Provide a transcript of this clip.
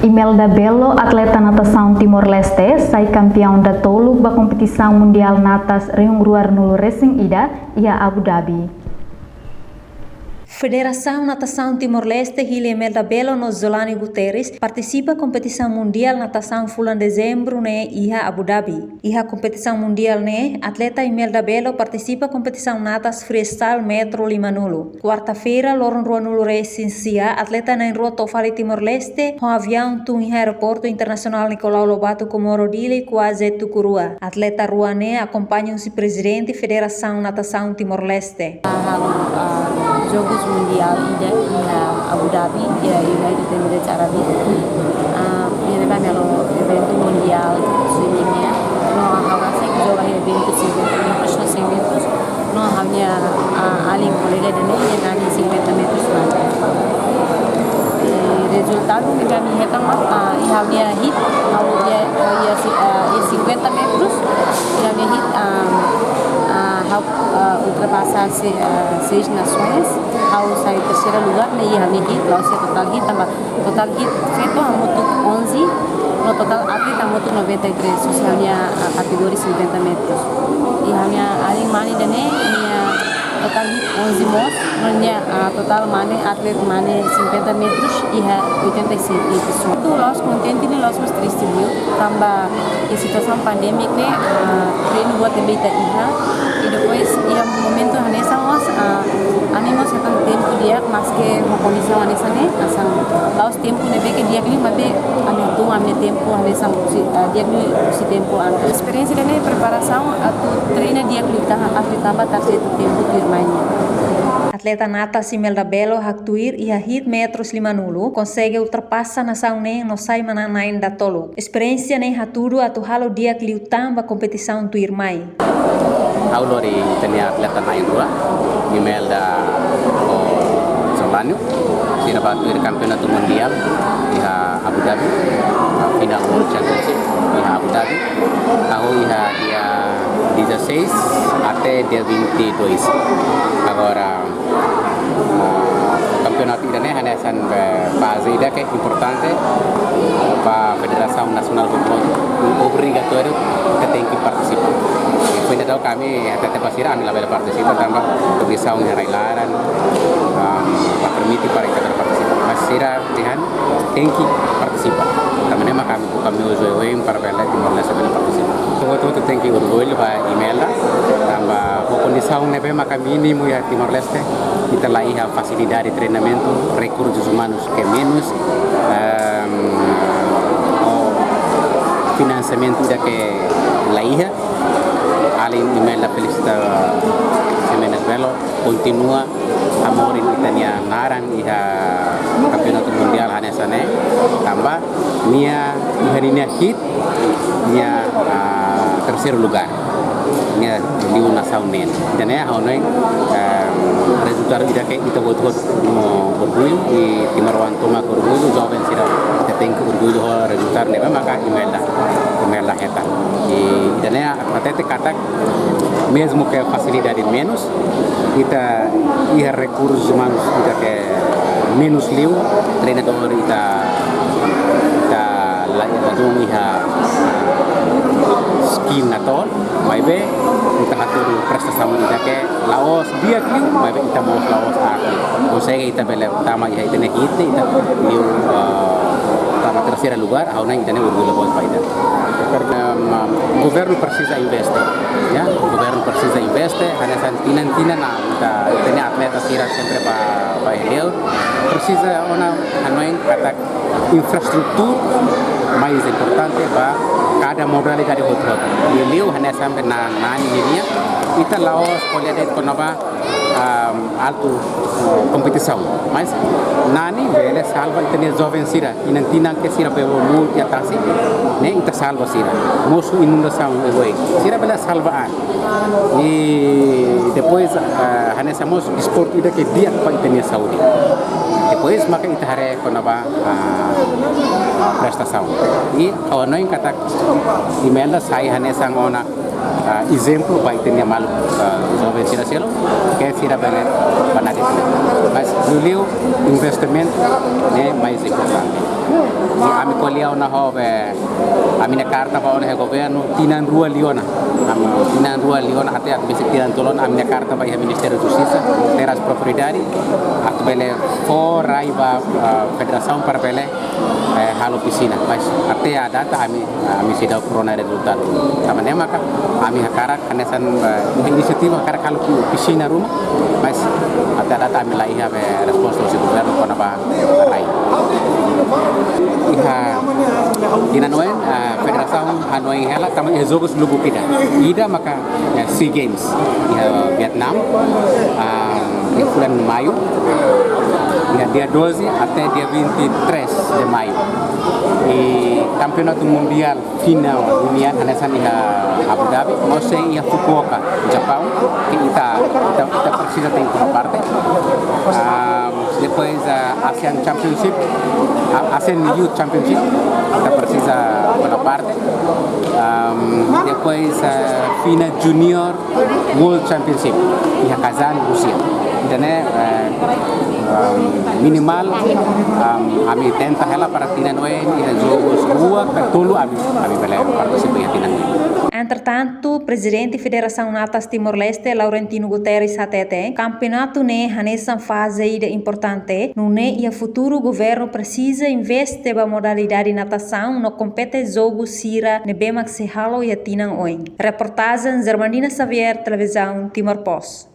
Imelda Bello, atleta natação Timor-Leste, sai campeão da tolo da competição mundial natas Riungruar Nulu Racing Ida e Abu Dhabi. Federação Natação Timor-Leste Imelda Bello no Zolani Guterres participa competição mundial natação fulan dezembro ne iha Abu Dhabi. Iha competição mundial ne atleta Imelda Bello participa competição natas freestyle metro 5 nulu. Quarta-feira loron rua nulu racing sia atleta na rua Tofali Timor-Leste com avião tung iha aeroporto internacional Nicolau Lobato Comoro Dili quase Tukurua. Atleta rua ne acompanham-se presidente Federação Natação Timor-Leste. Jogos Mundial ida Abu Dhabi ya United Emirates Arab. Ini kan melo evento mundial swimmingnya. No hawasik joga evento sih eventos no hanya aling kolega dan ini nani 50 metros saja. Resultado que kami hetang ihavnya hit dia 50 metros ihavnya hit ultrapassa 6 nações, ao sair terceiro lugar, né, e a minha hit, lá o total hit, total hit feito a moto 11, no total atleta a moto 93, soalnya categoria 50 metros. E a minha aling mani dane, minha total hit 11 mos, minha total mani atlet mani 50 metros e 87 pessoas. Tu los contente ni los triste viu, tambah a situação pandêmica, né, treino buat beta iha. E depois, e momento nessa nós animos que tem tempo dia, mas que uma comissão nessa né, assim, lá os tempos né que dia que mas a minha tempo nessa dia que se tempo a experiência né preparação a tu treina dia que tá a tarjeta tempo de irmãinha. Atleta natas Imelda Bello haktuir e a hit metros 5 nulu consegue ultrapassa nação ne no sai mananain da tolo. Experiência ne haturu atu halo dia que liutamba competição tu irmai. Aulori tenia atleta nain dua, Imelda Zolani, sira batu campeonato mundial di Abu Dhabi, final World Championship di Abu Dhabi. Aku dia 16 até dia 22. Agora campeonato ini hanya fase ida que é importante para a Federação Nacional de Futebol obrigatório que tem que participar. Foi então kami até pasira ambil label participa tambah comissão de railaran para permitir para kita berpartisipar. Mas sira dengan tem que participar. Também mas kami usually para bela Timor-Leste participar. Tudo tem que orgulho para Imelda tambah condição nebe maka mínimo ya Timor-Leste kita lá ia facilidade de treinamento, recursos humanos que menos financiamento da que lá ia além Imelda felicita Jimenez Bello continua amor in Itania naran iha campeonato mundial hanya sana tambah nia harinya hit nia terceiro lugar nia liu nação nen dan ya honoi resultado ida que kita buat orgulho e Timor toma orgulho jovem sira kita tem orgulho resultado ne maka Imelda heta e dan ya até kata mesmo que facilidade menos kita ia recursos humanos kita que menos liu treinador kita ladung iha skill nator mai be kita atur prestasi kita ke Laos dia liu mai be kita mau Laos akli consegue kita bela utama iha itene hit ita liu utama terceiro lugar auna itene orgulho bom paida. Governo precisa investir, ya. Governo precisa investir. Hanya santinan na kita ini atleta sira sempre para ele. Precisa ona hanoin kata infrastruktur mais importante para cada modalidade outra. Ele hanya sampai na ini kita Laos qualidade konova alto competição. Mas nani bele salva itene jovem sira inantinan que sira pelo muito atasi, né? Ita salva sira. Moço inundação oi. Sira bela salvaan. E depois hanya moço esporte ida que dia para itene saúde. Depois maka ita hare konova prestação. E ono yang kata Imelda sai hanya sang ona exemplo para itene malu jovem sira selo que sira bela panadit. Mas beliau investimento né mais importante. ami kolia ona hove ami na karta pa ona he governo tinan rua liona ami tinan rua liona ate at basic tinan tolon ami na karta pa he Ministério da Justiça teras propriedade at bele for raiva federação para bele halo piscina mas ate a data ami sida corona resultado sama nema ka ami hakara kanesan inisiativa hakara kalau piscina rumah mas ate data ami lai have responsibility governo kona ba rai iha dinanoen federação anoen hela tama jogos lugu kita ida maka SEA Games Vietnam di bulan Mayu dia 12 até dia 23 de maio e campeonato mundial final dunia hanesan iha Abu Dhabi mose iha Fukuoka Japão que kita precisa ter uma parte depois ASEAN Championship ASEAN Youth Championship kita precisa uma parte depois FINA Junior World Championship iha Kazan Rusia dan minimal ami tenta hela para tinanoen iha jogos rua pertulu ami bele participa iha tinanoen. Entretanto, presidente Federação Natas Timor-Leste, Laurentino Guterres, hatete, campeonato ne hanesan fase ida importante, no ne e a futuro governo precisa investe ba modalidade natação no compete jogo sira ne bemak se halo e tinan oin. Reportagem Zermandina Xavier, televisão Timor Post.